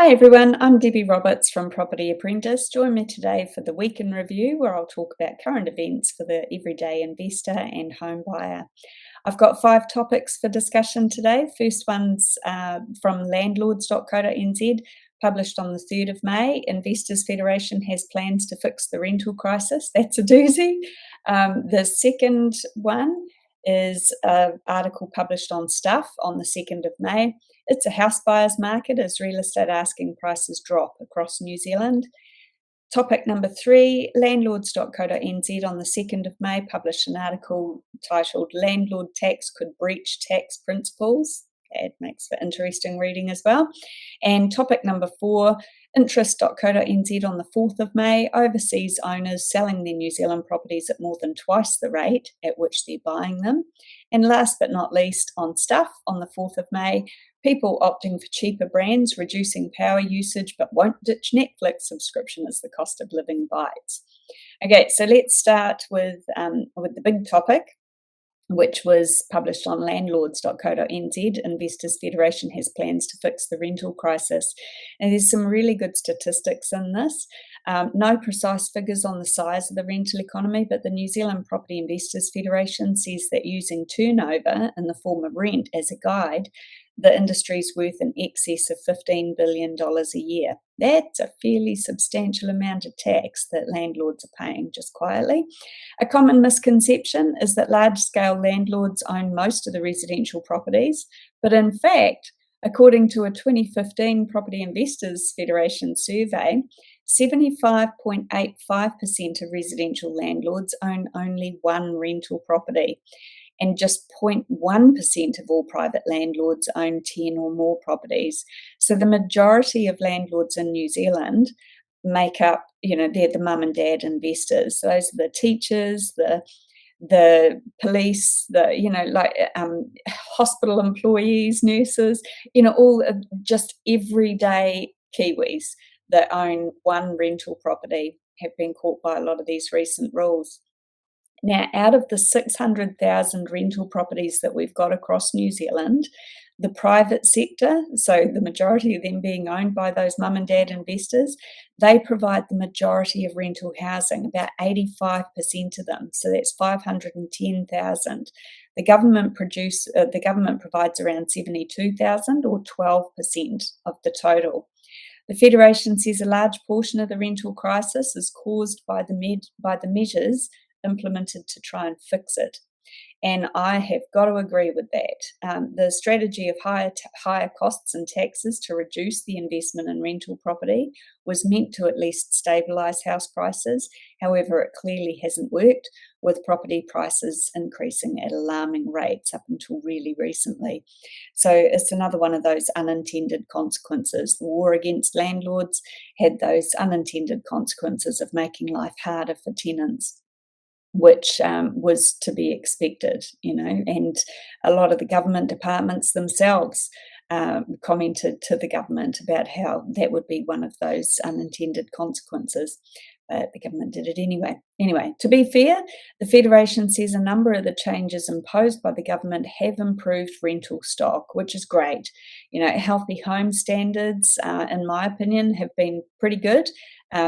Hi everyone, I'm Debbie Roberts from Property Apprentice. Join me today for the Week in Review, where I'll talk about current events for the everyday investor and home buyer. I've got 5 topics for discussion today. First one's from landlords.co.nz, published on the 3rd of May. Investors Federation has plans to fix the rental crisis. That's a doozy. The second one is an article published on Stuff on the 2nd of May. It's a house buyer's market as real estate asking prices drop across New Zealand. Topic number 3, landlords.co.nz on the 2nd of May published an article titled Landlord Tax Could Breach Tax Principles. It makes for interesting reading as well. And topic number 4, interest.co.nz on the 4th of May, overseas owners selling their New Zealand properties at more than twice the rate at which they're buying them. And last but not least, on Stuff on the 4th of May, people opting for cheaper brands, reducing power usage, but won't ditch Netflix subscription as the cost of living bites. Okay, so let's start with the big topic, which was published on landlords.co.nz. Investors Federation has plans to fix the rental crisis. And there's some really good statistics in this. No precise figures on the size of the rental economy, but the New Zealand Property Investors Federation says that using turnover in the form of rent as a guide, the industry's worth in excess of $15 billion a year. That's a fairly substantial amount of tax that landlords are paying just quietly. A common misconception is that large-scale landlords own most of the residential properties, but in fact, according to a 2015 Property Investors Federation survey, 75.85% of residential landlords own only one rental property, and just 0.1% of all private landlords own 10 or more properties. So the majority of landlords in New Zealand make up, they're the mum and dad investors. So those are the teachers, the police, hospital employees, nurses, all just everyday Kiwis that own one rental property have been caught by a lot of these recent rules. Now, out of the 600,000 rental properties that we've got across New Zealand, the private sector, so the majority of them being owned by those mum and dad investors, they provide the majority of rental housing, about 85% of them. So that's 510,000. The government provides around 72,000, or 12% of the total. The Federation says a large portion of the rental crisis is caused by the measures implemented to try and fix it. And I have got to agree with that. The strategy of higher costs and taxes to reduce the investment in rental property was meant to at least stabilise house prices. However, it clearly hasn't worked, with property prices increasing at alarming rates up until really recently. So it's another one of those unintended consequences. The war against landlords had those unintended consequences of making life harder for tenants, which was to be expected, and a lot of the government departments themselves commented to the government about how that would be one of those unintended consequences, but the government did it anyway. Anyway, to be fair, the Federation says a number of the changes imposed by the government have improved rental stock, which is great. Healthy home standards, in my opinion, have been pretty good.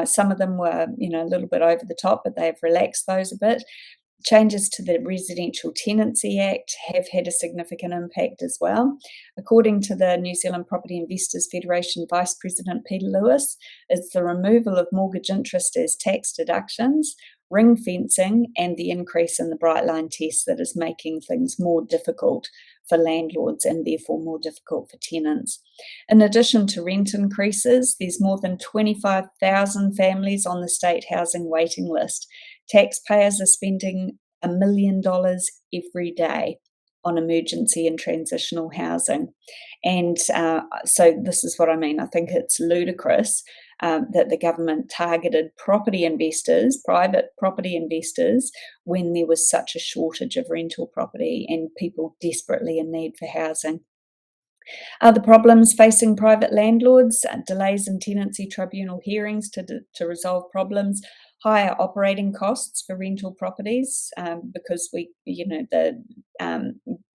Some of them were, a little bit over the top, but they've relaxed those a bit. Changes to the Residential Tenancy Act have had a significant impact as well. According to the New Zealand Property Investors Federation Vice President Peter Lewis, it's the removal of mortgage interest as tax deductions, ring fencing, and the increase in the bright line test that is making things more difficult for landlords and therefore more difficult for tenants. In addition to rent increases, there's more than 25,000 families on the state housing waiting list. Taxpayers are spending $1 million every day on emergency and transitional housing. And so this is what I mean. I think it's ludicrous that the government targeted private property investors, when there was such a shortage of rental property and people desperately in need for housing. Other problems facing private landlords: delays in tenancy tribunal hearings to resolve problems, higher operating costs for rental properties because the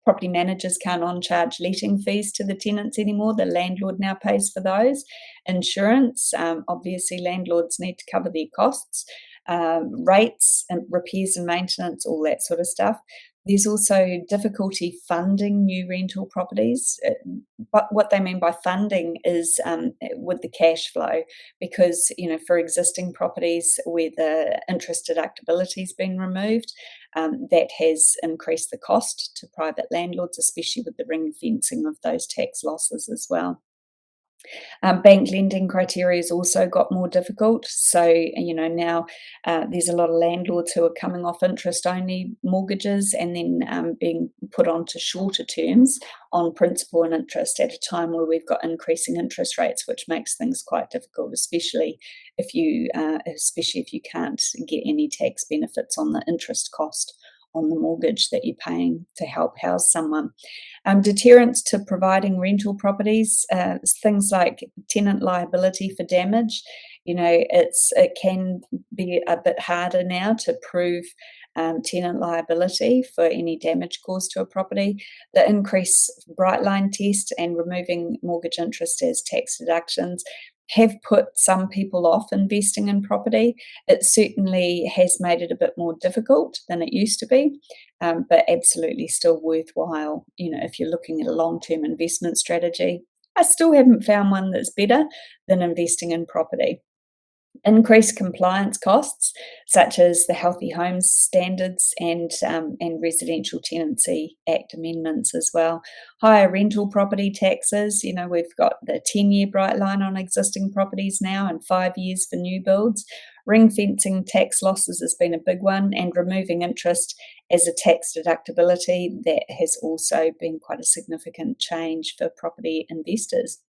Property managers can't on-charge letting fees to the tenants anymore. The landlord now pays for those. Insurance, obviously landlords need to cover their costs, rates and repairs and maintenance, all that sort of stuff. There's also difficulty funding new rental properties. But what they mean by funding is with the cash flow, because for existing properties where the interest deductibility has been removed, that has increased the cost to private landlords, especially with the ring fencing of those tax losses as well. Bank lending criteria has also got more difficult. So, now there's a lot of landlords who are coming off interest-only mortgages and then being put onto shorter terms on principal and interest at a time where we've got increasing interest rates, which makes things quite difficult, especially if you can't get any tax benefits on the interest cost on the mortgage that you're paying to help house someone. Deterrents to providing rental properties, things like tenant liability for damage. It can be a bit harder now to prove tenant liability for any damage caused to a property. The increased bright line test and removing mortgage interest as tax deductions have put some people off investing in property. It certainly has made it a bit more difficult than it used to be, but absolutely still worthwhile, if you're looking at a long-term investment strategy. I still haven't found one that's better than investing in property. Increased compliance costs, such as the Healthy Homes Standards and Residential Tenancy Act amendments as well. Higher rental property taxes. We've got the 10-year bright line on existing properties now and 5 years for new builds. Ring fencing tax losses has been a big one, and removing interest as a tax deductibility, that has also been quite a significant change for property investors.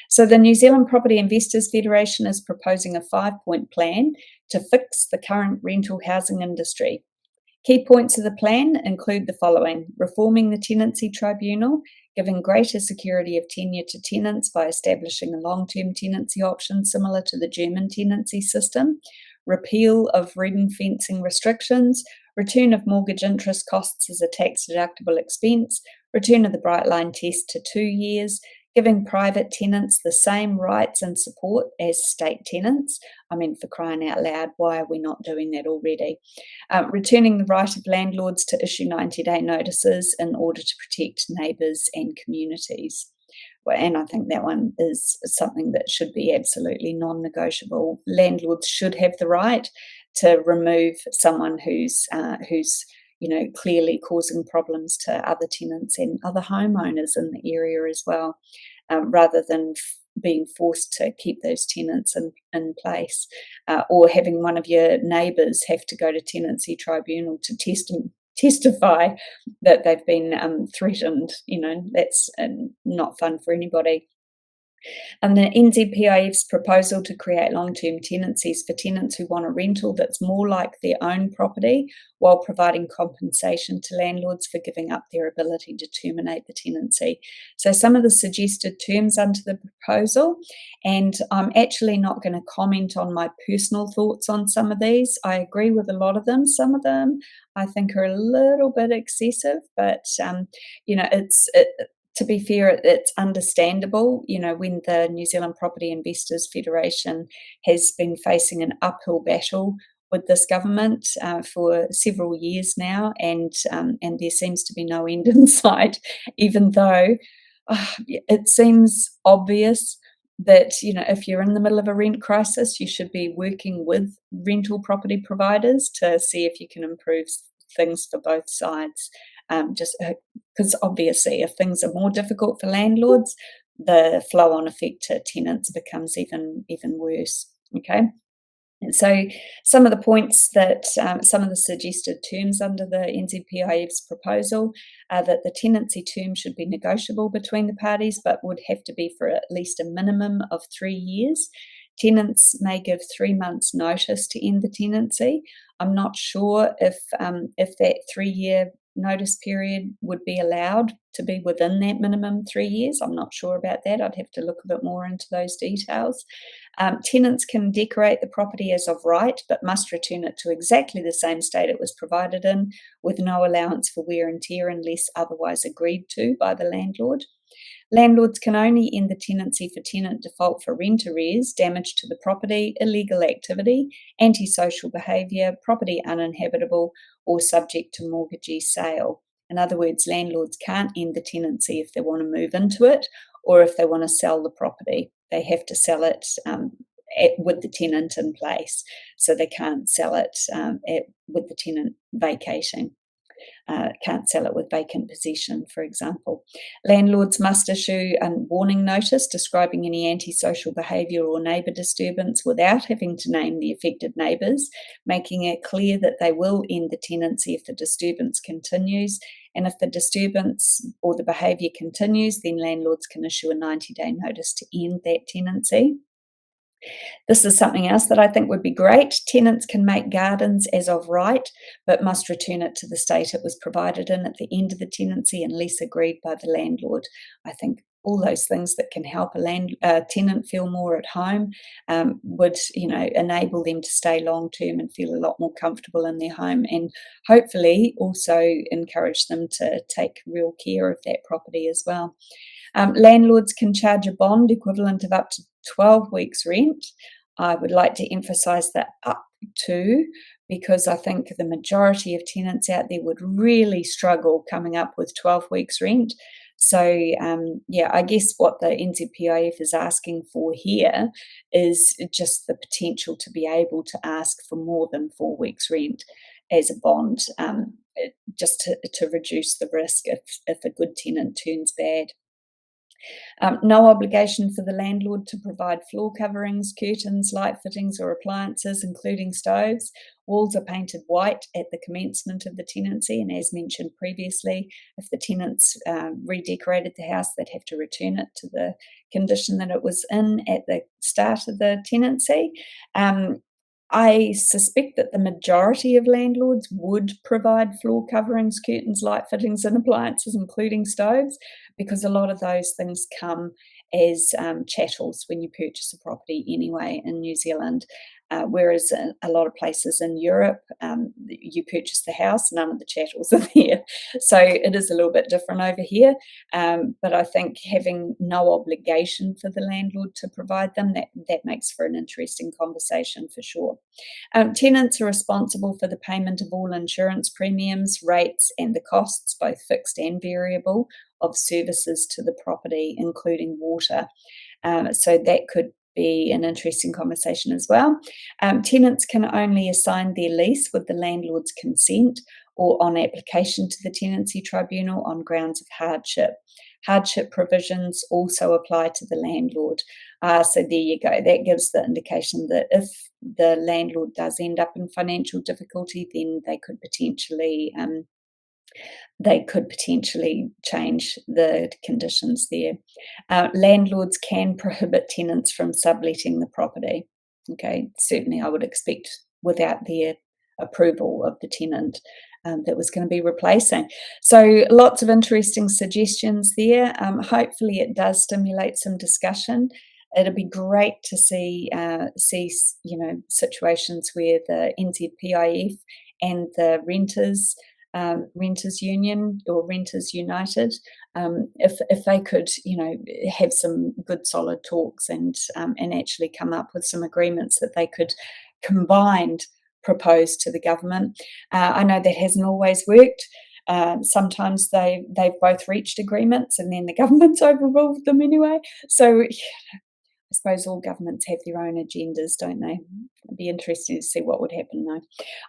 So the New Zealand Property Investors Federation is proposing a 5-point plan to fix the current rental housing industry. Key points of the plan include the following: reforming the tenancy tribunal, giving greater security of tenure to tenants by establishing a long-term tenancy option similar to the German tenancy system, repeal of ring fencing restrictions, return of mortgage interest costs as a tax-deductible expense, return of the bright line test to 2 years, giving private tenants the same rights and support as state tenants. I mean, for crying out loud, why are we not doing that already? Returning the right of landlords to issue 90-day notices in order to protect neighbours and communities. Well, and I think that one is something that should be absolutely non-negotiable. Landlords should have the right to remove someone who's clearly causing problems to other tenants and other homeowners in the area as well, rather than being forced to keep those tenants in place, or having one of your neighbours have to go to tenancy tribunal to testify that they've been threatened. That's not fun for anybody. And the NZPIF's proposal to create long-term tenancies for tenants who want a rental that's more like their own property, while providing compensation to landlords for giving up their ability to terminate the tenancy. So some of the suggested terms under the proposal, and I'm actually not going to comment on my personal thoughts on some of these. I agree with a lot of them. Some of them I think are a little bit excessive, but to be fair, it's understandable, when the New Zealand Property Investors Federation has been facing an uphill battle with this government for several years now, and there seems to be no end in sight, even though it seems obvious that, if you're in the middle of a rent crisis, you should be working with rental property providers to see if you can improve things for both sides. Just because obviously if things are more difficult for landlords, the flow-on effect to tenants becomes even worse. Okay. And so some of the points that some of the suggested terms under the NZPIF's proposal are that the tenancy term should be negotiable between the parties, but would have to be for at least a minimum of 3 years. Tenants may give 3 months' notice to end the tenancy. I'm not sure if that 3-year notice period would be allowed to be within that minimum 3 years. I'm not sure about that. I'd have to look a bit more into those details. Tenants can decorate the property as of right, but must return it to exactly the same state it was provided in, with no allowance for wear and tear unless otherwise agreed to by the landlord. Landlords can only end the tenancy for tenant default for rent arrears, damage to the property, illegal activity, antisocial behaviour, property uninhabitable, or subject to mortgagee sale. In other words, landlords can't end the tenancy if they want to move into it or if they want to sell the property. They have to sell it with the tenant in place, so they can't sell it with the tenant vacating. Can't sell it with vacant possession, for example. Landlords must issue a warning notice describing any antisocial behaviour or neighbour disturbance without having to name the affected neighbours, making it clear that they will end the tenancy if the disturbance continues. And if the disturbance or the behaviour continues, then landlords can issue a 90-day notice to end that tenancy. This is something else that I think would be great. Tenants can make gardens as of right, but must return it to the state it was provided in at the end of the tenancy unless agreed by the landlord. I think all those things that can help a tenant feel more at home would, enable them to stay long term and feel a lot more comfortable in their home, and hopefully also encourage them to take real care of that property as well. Landlords can charge a bond equivalent of up to 12 weeks' rent. I would like to emphasise that up to, because I think the majority of tenants out there would really struggle coming up with 12 weeks' rent. So, I guess what the NZPIF is asking for here is just the potential to be able to ask for more than 4 weeks' rent as a bond, just to reduce the risk if a good tenant turns bad. No obligation for the landlord to provide floor coverings, curtains, light fittings or appliances, including stoves. Walls are painted white at the commencement of the tenancy, and as mentioned previously, if the tenants redecorated the house, they'd have to return it to the condition that it was in at the start of the tenancy. I suspect that the majority of landlords would provide floor coverings, curtains, light fittings and appliances, including stoves, because a lot of those things come as chattels when you purchase a property anyway in New Zealand, whereas in a lot of places in Europe, you purchase the house, none of the chattels are there. So it is a little bit different over here, but I think having no obligation for the landlord to provide them, that makes for an interesting conversation for sure. Tenants are responsible for the payment of all insurance premiums, rates and the costs, both fixed and variable, of services to the property, including water. So that could be an interesting conversation as well. Tenants can only assign their lease with the landlord's consent or on application to the tenancy tribunal on grounds of hardship. Hardship provisions also apply to the landlord. So there you go. That gives the indication that if the landlord does end up in financial difficulty, then they could potentially change the conditions there. Landlords can prohibit tenants from subletting the property. Okay, certainly I would expect without their approval of the tenant that was going to be replacing. So lots of interesting suggestions there. Hopefully it does stimulate some discussion. It'd be great to see situations where the NZPIF and the renters union or renters united, if they could have some good solid talks and actually come up with some agreements that they could combined propose to the government. I know that hasn't always worked. Sometimes they've both reached agreements and then the government's overruled them anyway. So I suppose all governments have their own agendas, don't they? It'd be interesting to see what would happen though.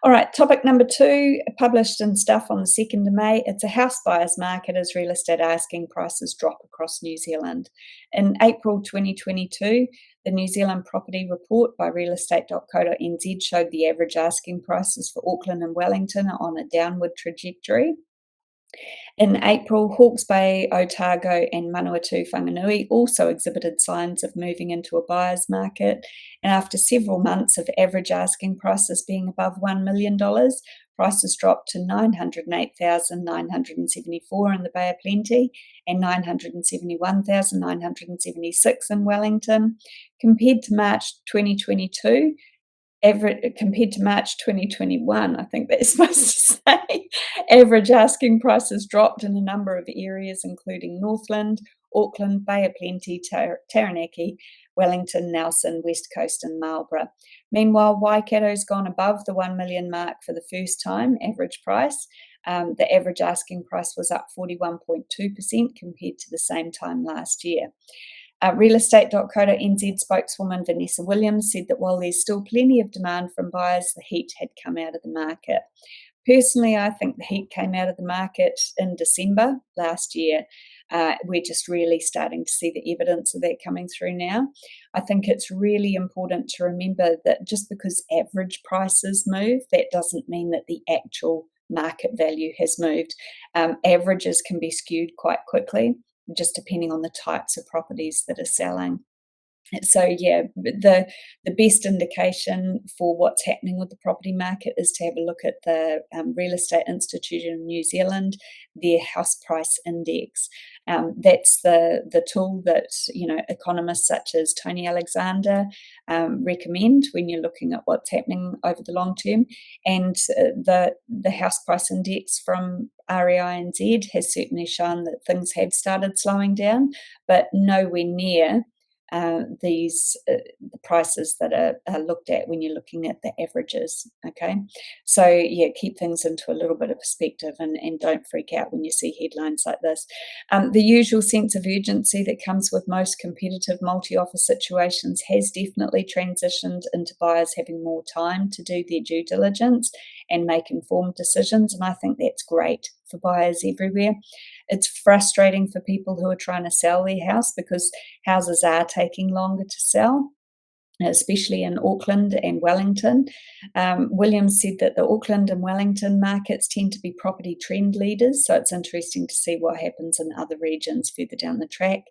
All right, topic number 2, published in Stuff on the 2nd of May. It's a house buyer's market as real estate asking prices drop across New Zealand. In April 2022, the New Zealand Property Report by realestate.co.nz showed the average asking prices for Auckland and Wellington are on a downward trajectory. In April, Hawke's Bay, Otago and Manawatu Whanganui also exhibited signs of moving into a buyer's market, and after several months of average asking prices being above $1 million, Prices dropped to 908,974 in the Bay of Plenty and 971,976 in Wellington. Compared to March 2022, compared to March 2021, I think that's supposed to say, average asking prices dropped in a number of areas, including Northland, Auckland, Bay of Plenty, Taranaki, Wellington, Nelson, West Coast and Marlborough. Meanwhile, Waikato's gone above the 1 million mark for the first time, average price. The average asking price was up 41.2% compared to the same time last year. Realestate.co.nz spokeswoman Vanessa Williams said that while there's still plenty of demand from buyers, the heat had come out of the market. Personally, I think the heat came out of the market in December last year. We're just really starting to see the evidence of that coming through now. I think it's really important to remember that just because average prices move, that doesn't mean that the actual market value has moved. Averages can be skewed quite quickly, just depending on the types of properties that are selling. So yeah, the best indication for what's happening with the property market is to have a look at the Real Estate Institute in New Zealand, their house price index. That's the tool that economists such as Tony Alexander recommend when you're looking at what's happening over the long term. And the house price index from REINZ has certainly shown that things have started slowing down, but nowhere near the prices that are looked at when you're looking at the averages. Okay, so yeah, keep things into a little bit of perspective and don't freak out when you see headlines like this. The usual sense of urgency that comes with most competitive multi-offer situations has definitely transitioned into buyers having more time to do their due diligence and make informed decisions, and I think that's great for buyers everywhere. It's frustrating for people who are trying to sell their house because houses are taking longer to sell, especially in Auckland and Wellington. Williams said that the Auckland and Wellington markets tend to be property trend leaders, so it's interesting to see what happens in other regions further down the track.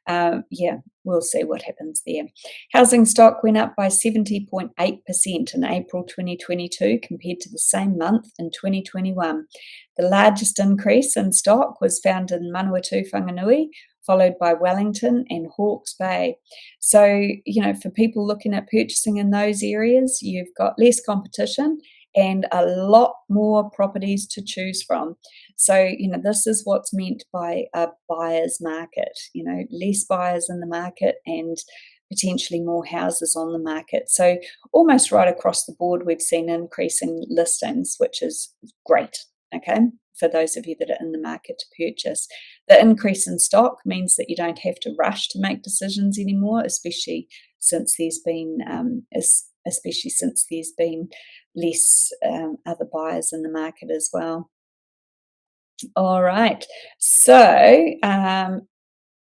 Yeah, we'll see what happens there. Housing stock went up by 70.8% in April 2022 compared to the same month in 2021. The largest increase in stock was found in Manawatu, Whanganui, followed by Wellington and Hawke's Bay. So, for people looking at purchasing in those areas, you've got less competition and a lot more properties to choose from. So, this is what's meant by a buyer's market, less buyers in the market and potentially more houses on the market. So almost right across the board, we've seen increasing listings, which is great. Okay, for those of you that are in the market to purchase. The increase in stock means that you don't have to rush to make decisions anymore, especially since there's been less other buyers in the market as well. All right, so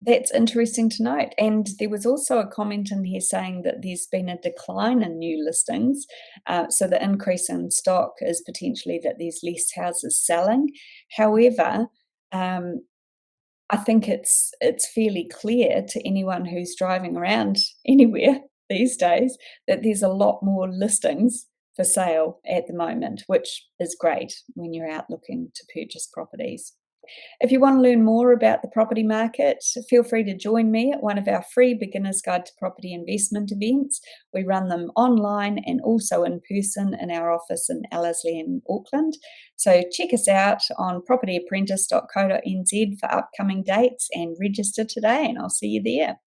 that's interesting to note. And there was also a comment in here saying that there's been a decline in new listings. So the increase in stock is potentially that there's less houses selling. However, I think it's fairly clear to anyone who's driving around anywhere these days that there's a lot more listings for sale at the moment, which is great when you're out looking to purchase properties. If you want to learn more about the property market, feel free to join me at one of our free Beginner's Guide to Property Investment events. We run them online and also in person in our office in Ellerslie and Auckland. So check us out on propertyapprentice.co.nz for upcoming dates and register today, and I'll see you there.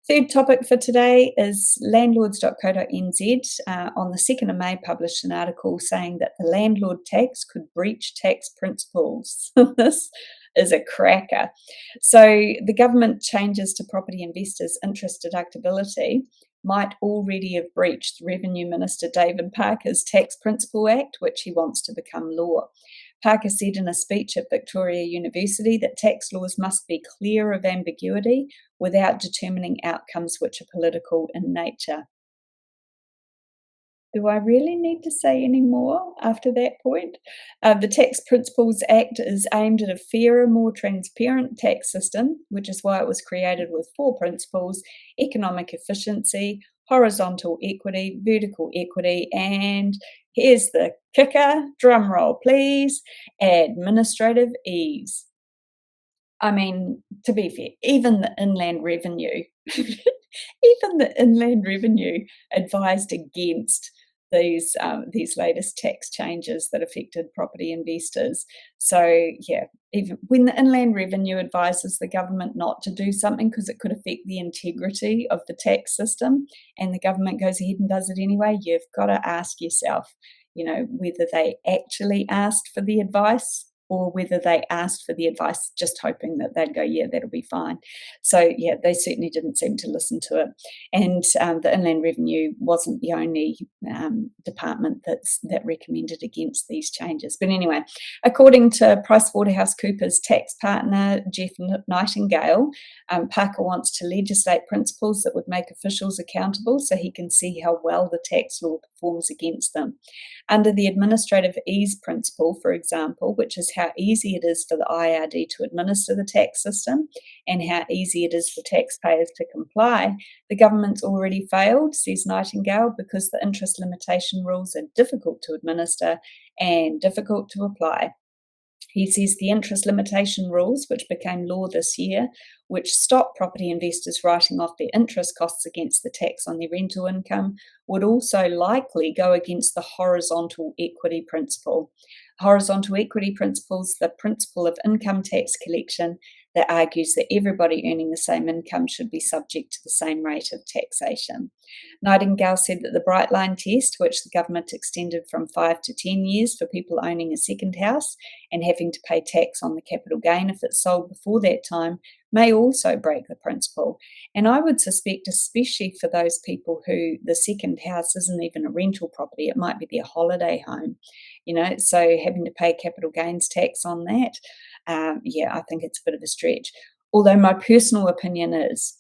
Third topic for today is landlords.co.nz on the 2nd of May published an article saying that the landlord tax could breach tax principles. This is a cracker. So the government changes to property investors' interest deductibility might already have breached Revenue Minister David Parker's Tax Principle Act, which he wants to become law. Parker said in a speech at Victoria University that tax laws must be clear of ambiguity without determining outcomes which are political in nature. Do I really need to say any more after that point? The Tax Principles Act is aimed at a fairer, more transparent tax system, which is why it was created with 4 principles: economic efficiency, horizontal equity, vertical equity, and here's the kicker, drum roll please, administrative ease. I mean, to be fair, even the Inland Revenue, even the Inland Revenue advised against these latest tax changes that affected property investors. So yeah, even when the Inland Revenue advises the government not to do something because it could affect the integrity of the tax system, and the government goes ahead and does it anyway, you've got to ask yourself, whether they actually asked for the advice or whether they asked for the advice just hoping that they'd go, yeah, that'll be fine. So, yeah, they certainly didn't seem to listen to it. And the Inland Revenue wasn't the only department that recommended against these changes. But anyway, according to PricewaterhouseCoopers tax partner Jeff Nightingale, Parker wants to legislate principles that would make officials accountable so he can see how well the tax law performs against them. Under the administrative ease principle, for example, which is how easy it is for the IRD to administer the tax system and how easy it is for taxpayers to comply, the government's already failed, says Nightingale, because the interest limitation rules are difficult to administer and difficult to apply. He says the interest limitation rules, which became law this year, which stop property investors writing off their interest costs against the tax on their rental income, would also likely go against the horizontal equity principle. Horizontal equity principle is the principle of income tax collection that argues that everybody earning the same income should be subject to the same rate of taxation. Nightingale said that the Bright Line test, which the government extended from 5 to 10 years for people owning a second house and having to pay tax on the capital gain if it's sold before that time, may also break the principle. And I would suspect, especially for those people who the second house isn't even a rental property, it might be their holiday home, so having to pay capital gains tax on that, I think it's a bit of a stretch. Although my personal opinion is,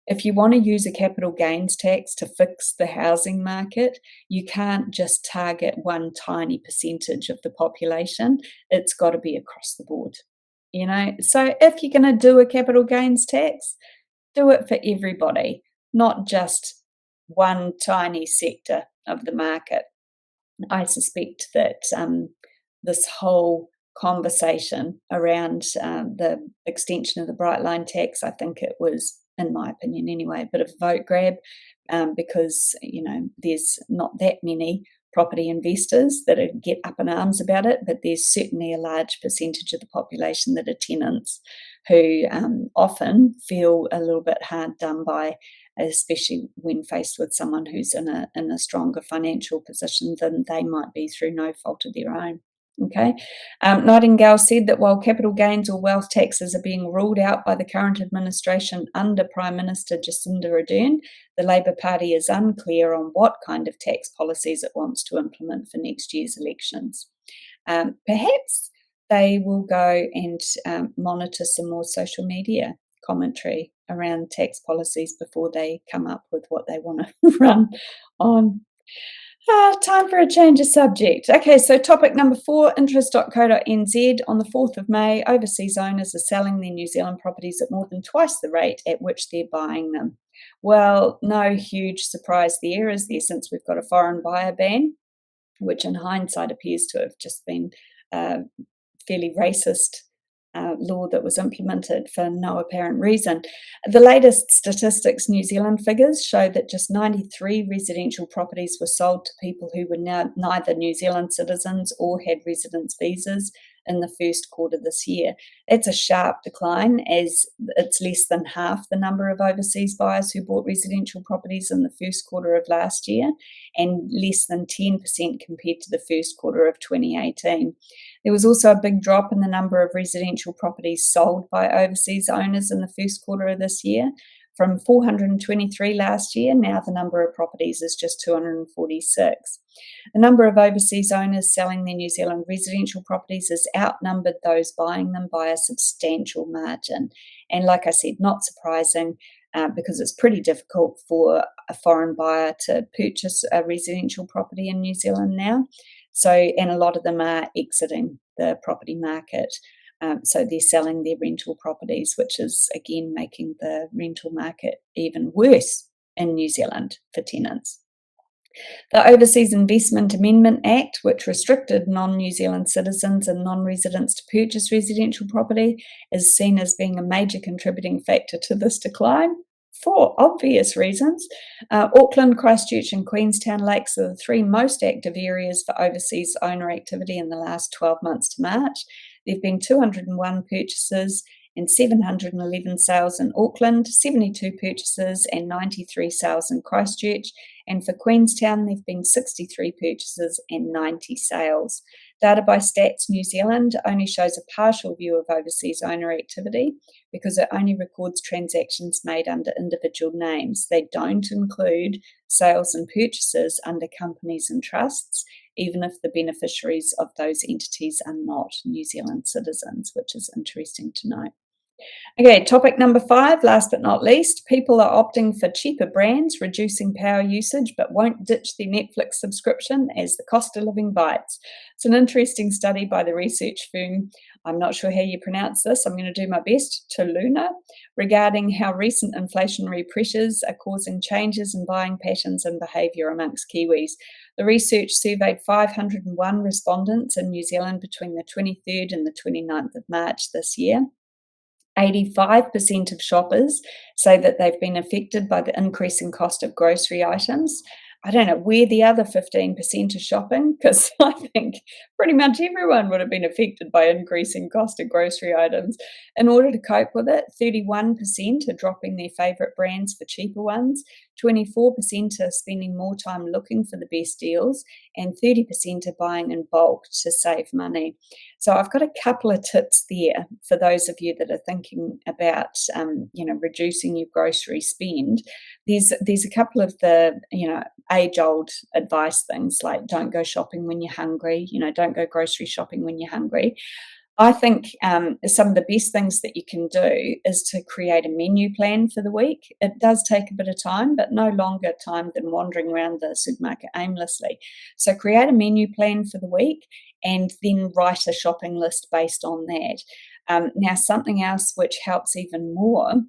if you want to use a capital gains tax to fix the housing market, you can't just target one tiny percentage of the population. It's got to be across the board. So if you're going to do a capital gains tax, do it for everybody, not just one tiny sector of the market. I suspect that this whole conversation around the extension of the Bright Line tax, I think it was, in my opinion anyway, a bit of a vote grab because, there's not that many property investors that get up in arms about it, but there's certainly a large percentage of the population that are tenants who often feel a little bit hard done by, especially when faced with someone who's in a stronger financial position than they might be through no fault of their own. Okay. Nightingale said that while capital gains or wealth taxes are being ruled out by the current administration under Prime Minister Jacinda Ardern, the Labour Party is unclear on what kind of tax policies it wants to implement for next year's elections. Perhaps they will go and monitor some more social media commentary around tax policies before they come up with what they want to run on. Time for a change of subject. Okay, so topic number 4, interest.co.nz. On the 4th of May, overseas owners are selling their New Zealand properties at more than twice the rate at which they're buying them. Well, no huge surprise there, is there, since we've got a foreign buyer ban, which in hindsight appears to have just been fairly racist law that was implemented for no apparent reason. The latest Statistics New Zealand figures show that just 93 residential properties were sold to people who were neither New Zealand citizens or had residence visas in the first quarter this year. It's a sharp decline, as it's less than half the number of overseas buyers who bought residential properties in the first quarter of last year, and less than 10% compared to the first quarter of 2018. There was also a big drop in the number of residential properties sold by overseas owners in the first quarter of this year. From 423 last year, now the number of properties is just 246. The number of overseas owners selling their New Zealand residential properties has outnumbered those buying them by a substantial margin. And like I said, not surprising because it's pretty difficult for a foreign buyer to purchase a residential property in New Zealand now. And a lot of them are exiting the property market. So they're selling their rental properties, which is, again, making the rental market even worse. in New Zealand for tenants. The Overseas Investment Amendment Act, which restricted non-New Zealand citizens and non-residents to purchase residential property, is seen as being a major contributing factor to this decline for obvious reasons. Auckland, Christchurch and Queenstown Lakes are the three most active areas for overseas owner activity in the last 12 months to March. There have been 201 purchases and 711 sales in Auckland, 72 purchases and 93 sales in Christchurch, and for Queenstown there have been 63 purchases and 90 sales. Data by Stats New Zealand only shows a partial view of overseas owner activity because it only records transactions made under individual names. They don't include sales and purchases under companies and trusts, even if the beneficiaries of those entities are not New Zealand citizens, which is interesting to note. Okay, topic number 5, last but not least, people are opting for cheaper brands, reducing power usage, but won't ditch their Netflix subscription as the cost of living bites. It's an interesting study by the research firm, I'm not sure how you pronounce this, I'm going to do my best, Luna, regarding how recent inflationary pressures are causing changes in buying patterns and behaviour amongst Kiwis. The research surveyed 501 respondents in New Zealand between the 23rd and the 29th of March this year. 85% of shoppers say that they've been affected by the increasing cost of grocery items. I don't know where the other 15% are shopping, because I think pretty much everyone would have been affected by increasing cost of grocery items. In order to cope with it, 31% are dropping their favourite brands for cheaper ones, 24% are spending more time looking for the best deals, and 30% are buying in bulk to save money. So I've got a couple of tips there for those of you that are thinking about, reducing your grocery spend. There's a couple of the, age-old advice things like don't go shopping when you're hungry, don't go grocery shopping when you're hungry. I think some of the best things that you can do is to create a menu plan for the week. It does take a bit of time, but no longer time than wandering around the supermarket aimlessly. So create a menu plan for the week and then write a shopping list based on that. Now, something else which helps even more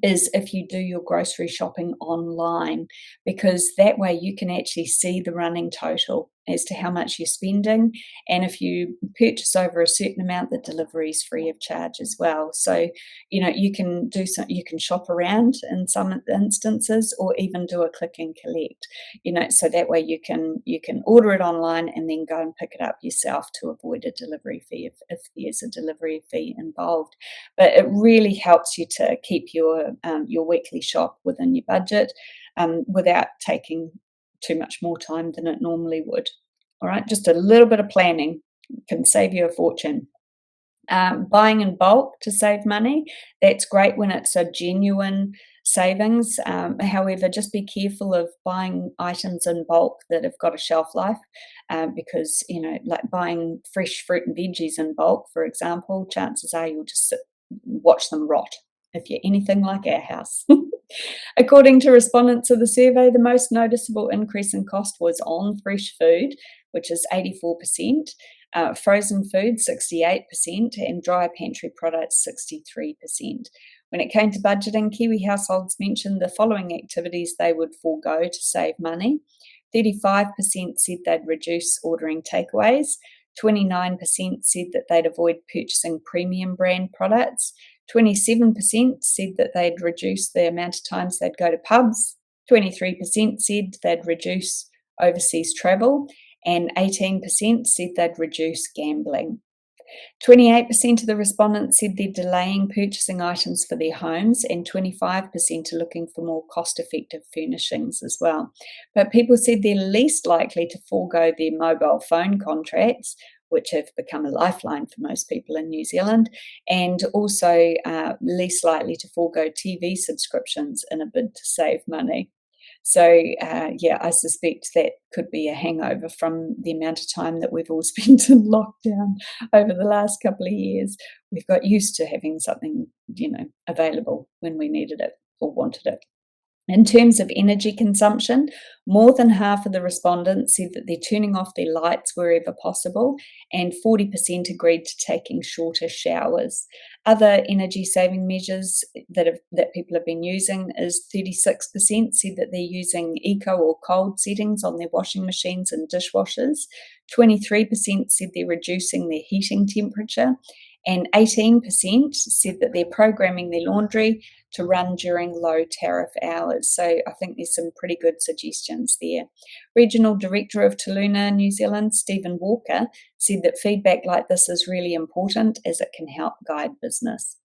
is if you do your grocery shopping online, because that way you can actually see the running total as to how much you're spending, and if you purchase over a certain amount, the delivery is free of charge as well. So you can shop around in some instances, or even do a click and collect, so that way you can order it online and then go and pick it up yourself to avoid a delivery fee if there's a delivery fee involved. But it really helps you to keep your weekly shop within your budget without taking too much more time than it normally would. All right, just a little bit of planning can save you a fortune. Buying in bulk to save money, that's great when it's a genuine savings. However, just be careful of buying items in bulk that have got a shelf life, because, like buying fresh fruit and veggies in bulk, for example, chances are you'll just watch them rot if you're anything like our house. According to respondents of the survey, the most noticeable increase in cost was on fresh food, which is 84%, frozen food 68%, and dry pantry products 63%. When it came to budgeting, Kiwi households mentioned the following activities they would forego to save money. 35% said they'd reduce ordering takeaways, 29% said that they'd avoid purchasing premium brand products, 27% said that they'd reduce the amount of times they'd go to pubs, 23% said they'd reduce overseas travel, and 18% said they'd reduce gambling. 28% of the respondents said they're delaying purchasing items for their homes, and 25% are looking for more cost-effective furnishings as well. But people said they're least likely to forego their mobile phone contracts, which have become a lifeline for most people in New Zealand, and also least likely to forego TV subscriptions in a bid to save money. So, I suspect that could be a hangover from the amount of time that we've all spent in lockdown over the last couple of years. We've got used to having something, available when we needed it or wanted it. In terms of energy consumption, More than half of the respondents said that they're turning off their lights wherever possible, and 40% agreed to taking shorter showers. Other energy saving measures that people have been using is 36% said that they're using eco or cold settings on their washing machines and dishwashers. 23% said they're reducing their heating temperature, and 18% said that they're programming their laundry to run during low tariff hours. So I think there's some pretty good suggestions there. Regional Director of Tuluna, New Zealand, Stephen Walker, said that feedback like this is really important as it can help guide business.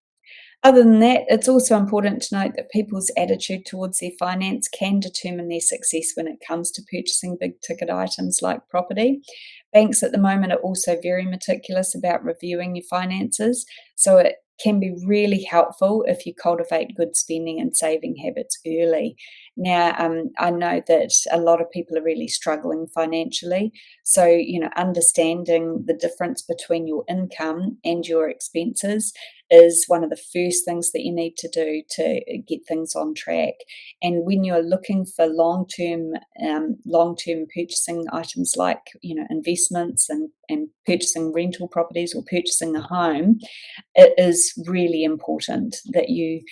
Other than that, it's also important to note that people's attitude towards their finance can determine their success when it comes to purchasing big ticket items like property. Banks at the moment are also very meticulous about reviewing your finances, so it can be really helpful if you cultivate good spending and saving habits early. Now, I know that a lot of people are really struggling financially, so understanding the difference between your income and your expenses is one of the first things that you need to do to get things on track. And when you're looking for long-term purchasing items like investments and purchasing rental properties or purchasing a home, it is really important that you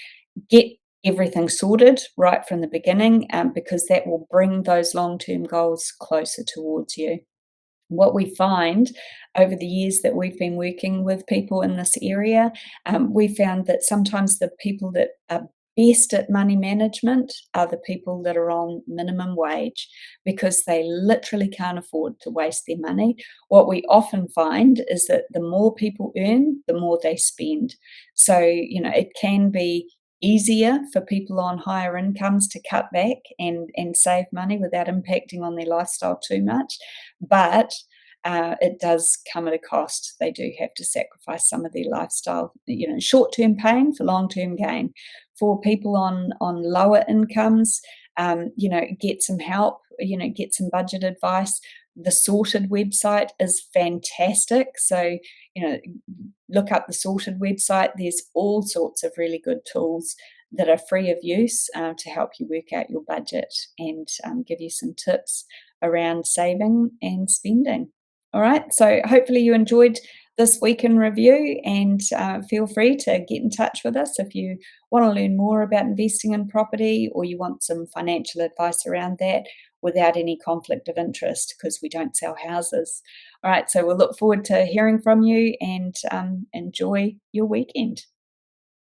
get everything sorted right from the beginning, because that will bring those long-term goals closer towards you. What we find over the years that we've been working with people in this area, we found that sometimes the people that are best at money management are the people that are on minimum wage, because they literally can't afford to waste their money. What we often find is that the more people earn, the more they spend. So, it can be easier for people on higher incomes to cut back and save money without impacting on their lifestyle too much. But it does come at a cost. They do have to sacrifice some of their lifestyle, short-term pain for long-term gain. For people on lower incomes, get some help, get some budget advice. The Sorted website is fantastic. So, look up the Sorted website. There's all sorts of really good tools that are free of use to help you work out your budget and give you some tips around saving and spending. All right, so hopefully you enjoyed this week in review, and feel free to get in touch with us if you want to learn more about investing in property, or you want some financial advice around that without any conflict of interest, because we don't sell houses. All right, so we'll look forward to hearing from you, and enjoy your weekend.